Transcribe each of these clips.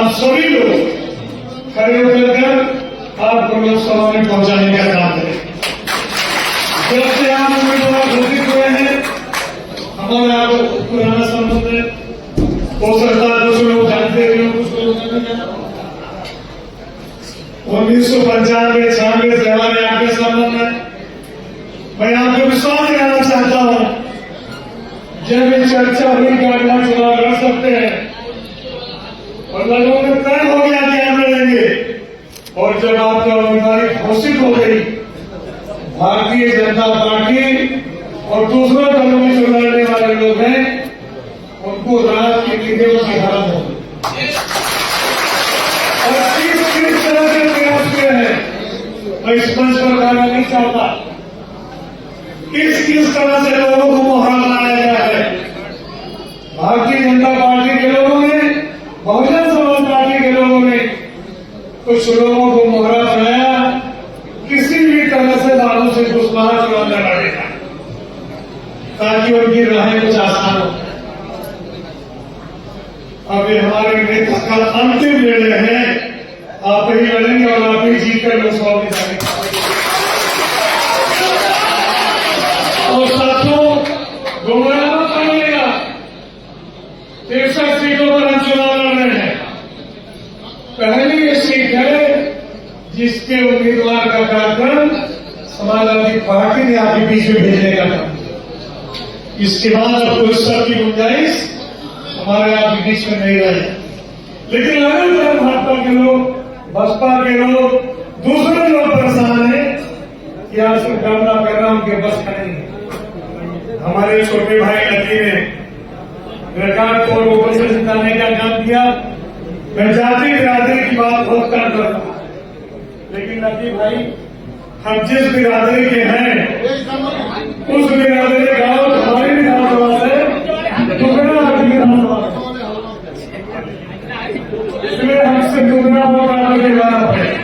आप सभी लोग खड़े होकर कर आपको लोकसभा में पहुंचाने का काम करें। जब से आप उम्मीदवार घोषित हुए हैं, हमारा आपको पुराना संबंध है। हो सकता है कुछ लोग जानते हुए कुछ लोग नहीं जानते। 1995-96 से हमारे आपके संबंध है। मैं आपको विश्वास दिलाना चाहता हूं, जब ये चर्चा हुई कि अगला चुनाव लड़ सकते हैं और लोगों में तय हो गया कि हम लड़ेंगे, और जब आपका उम्मीदवारी घोषित हो गई, भारतीय जनता पार्टी और दूसरों दलों में जो लड़ने वाले लोग हैं, उनको रात की नींदें की हराम हो गई। और किस तरह से प्रयास किए हैं, मैं इस मंच पर कहना नहीं चाहता। किस तरह से लोगों को मोहरा बनाया गया है। भारतीय जनता पार्टी के लोगों ने, बहुजन समाज पार्टी के लोगों ने कुछ लोगों को मोहरा बनाया, किसी भी तरह से बालों से घुसमार चुनाव लड़ाएगा ताकि उनकी राहें कुछ आसान हो। अब ये हमारे नेता का अंतिम निर्णय है, आप ही लड़ेंगे और आप ही जीतकर लोकसभा में जाएंगे। और साथियों, गुमराह मत बनिएगा। 63 सीटों पर हम चुनाव लड़ रहे हैं। पहली ये सीट है जिसके उम्मीदवार का कार्यक्रम समाजवादी पार्टी ने आपके बीच में भेजने का काम। इसके बाद अब कोई सबकी गुंजाइश हमारे आपके बीच में नहीं रही। लेकिन अगर भाजपा के लोग, बसपा के लोग, दूसरे लोग परेशान हैं कि आपसे कामना करना उनके बस का नहीं है। हमारे छोटे भाई लकी ने रिकॉर्ड तोड़ ऊपर से जिताने का काम किया। मैं जाति बिरादरी की बात बहुत कम करता हूं, लेकिन लकी भाई, हम जिस बिरादरी के हैं, उस बिरादरी गांव हमारी विधानसभा से दुगना विधानसभा, इसलिए हमसे दुगना वोट आपको दिलाना पड़ेगा।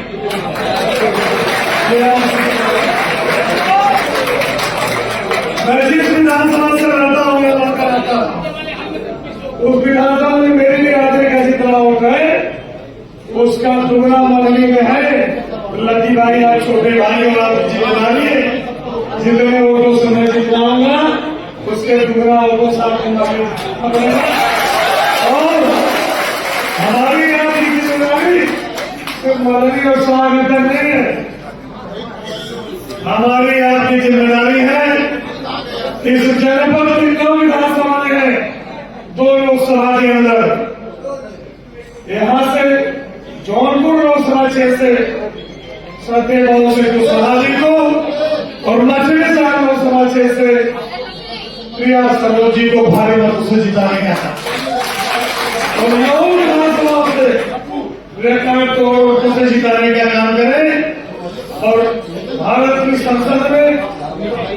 मैं जिस विधानसभा से लड़ता हूं या लड़ता रहता हूं, उस विधानसभा में मेरी बिरादरी का जितना वोट है, उसका दुगना मंडली में है। लकी भाई, आप छोटे भाई और आप जिम्मेदारी है, जितने वोटों से मैं जितवाऊंगा उसके दुगना वोटों से आपको मिलेगा। और हमारी आपकी जिम्मेदारी सिर्फ मंडली और स्वागत नहीं है, हमारी आपकी जिम्मेदारी है इस जनपद की 9 विधानसभाएं हैं, 2 लोकसभा के अंदर। यहां से जौनपुर लोकसभा क्षेत्र से सत्य बाबू से कुशवाहा जी को और मछली साहब लोकसभा क्षेत्र से प्रिया सरोज जी को भारी मतों से जिताने का और 9 विधानसभा से रिकॉर्ड तोड़ वोटों से जिताने का काम करें और भारत की संसद में,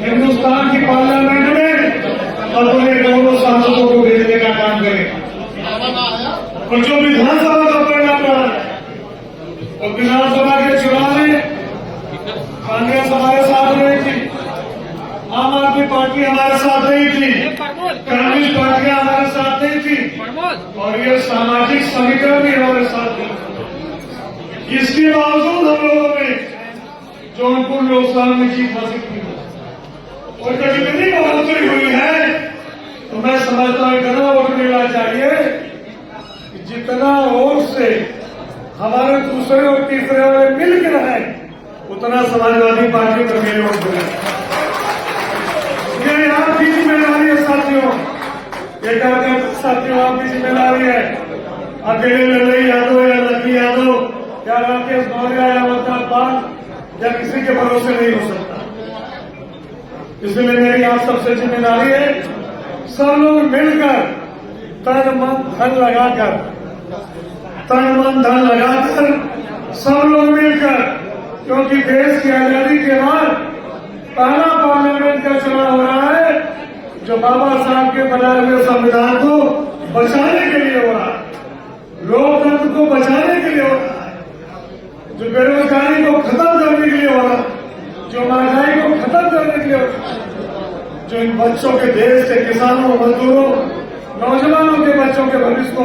हिंदुस्तान की पार्लियामेंट में अपने दोनों सांसदों को भेजने का काम करें। और जो विधानसभा का परिणाम रहा है, और विधानसभा के चुनाव में कांग्रेस हमारे साथ नहीं थी, आम आदमी पार्टी हमारे साथ नहीं थी, कम्युनिस्ट पार्टियां हमारे साथ नहीं थी, और ये सामाजिक समीकरण भी हमारे साथ नहीं। इसके बावजूद हम लोगों ने जौनपुर लोकसभा में जीत हासिल की और जब इतनी बढ़ोतरी हुई है, तो मैं समझता हूं इतना वोट मिलना चाहिए कि जितना वोट से हमारे दूसरे और तीसरे वाले मिलकर हैं, उतना समाजवादी पार्टी पर मेरे वोट मिले। ये आपकी जिम्मेदारी है साथियों, ये कहते हैं साथियों आपकी जिम्मेदारी है। अकेले लड़ई यादव या लकी यादव या राकेश मौर्य या अवतार पाल या किसी के भरोसे नहीं हो सकता। इसलिए मेरी आप सबसे जिम्मेदारी है, सब लोग मिलकर तन मन धन लगाकर सब लोग मिलकर, क्योंकि देश की आजादी के बाद पहला पार्लियामेंट का चुनाव हो रहा है जो बाबा साहब के बनाए हुए संविधान को बचाने के लिए हो रहा है, लोकतंत्र को बचाने के लिए हो रहा है, जो बेरोजगारी को खत्म करने के लिए हो रहा है, जो महंगाई को खत्म करने के लिए हो रहा है, जो इन बच्चों के, देश के किसानों, मजदूरों, नौजवानों के बच्चों के भविष्य को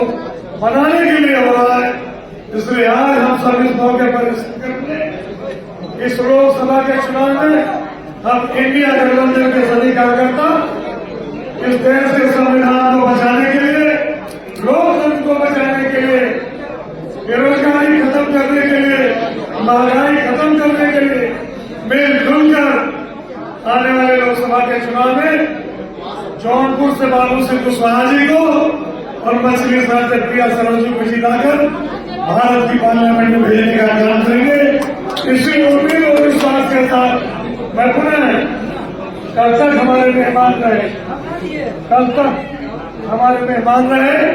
बनाने के लिए हो रहा है। इसलिए आज हम सब इस मौके पर इस लोकसभा के चुनाव में हम इंडिया गठबंधन के सभी कार्यकर्ता इस देश के संविधान को बचाने के लिए, लोकतंत्र को बचाने के लिए, बेरोजगारी खत्म करने के लिए, महंगाई खत्म करने के लिए मिलजुल कर आने वाले लोकसभा के चुनाव में जौनपुर से बाबू सिंह कुशवाहा जी को और मछली शहर से प्रिया सरोज को जिताकर भारत की पार्लियामेंट में भेजने का काम करेंगे। इसी उम्मीद और विश्वास के साथ मैं पुनः कल तक हमारे मेहमान रहे,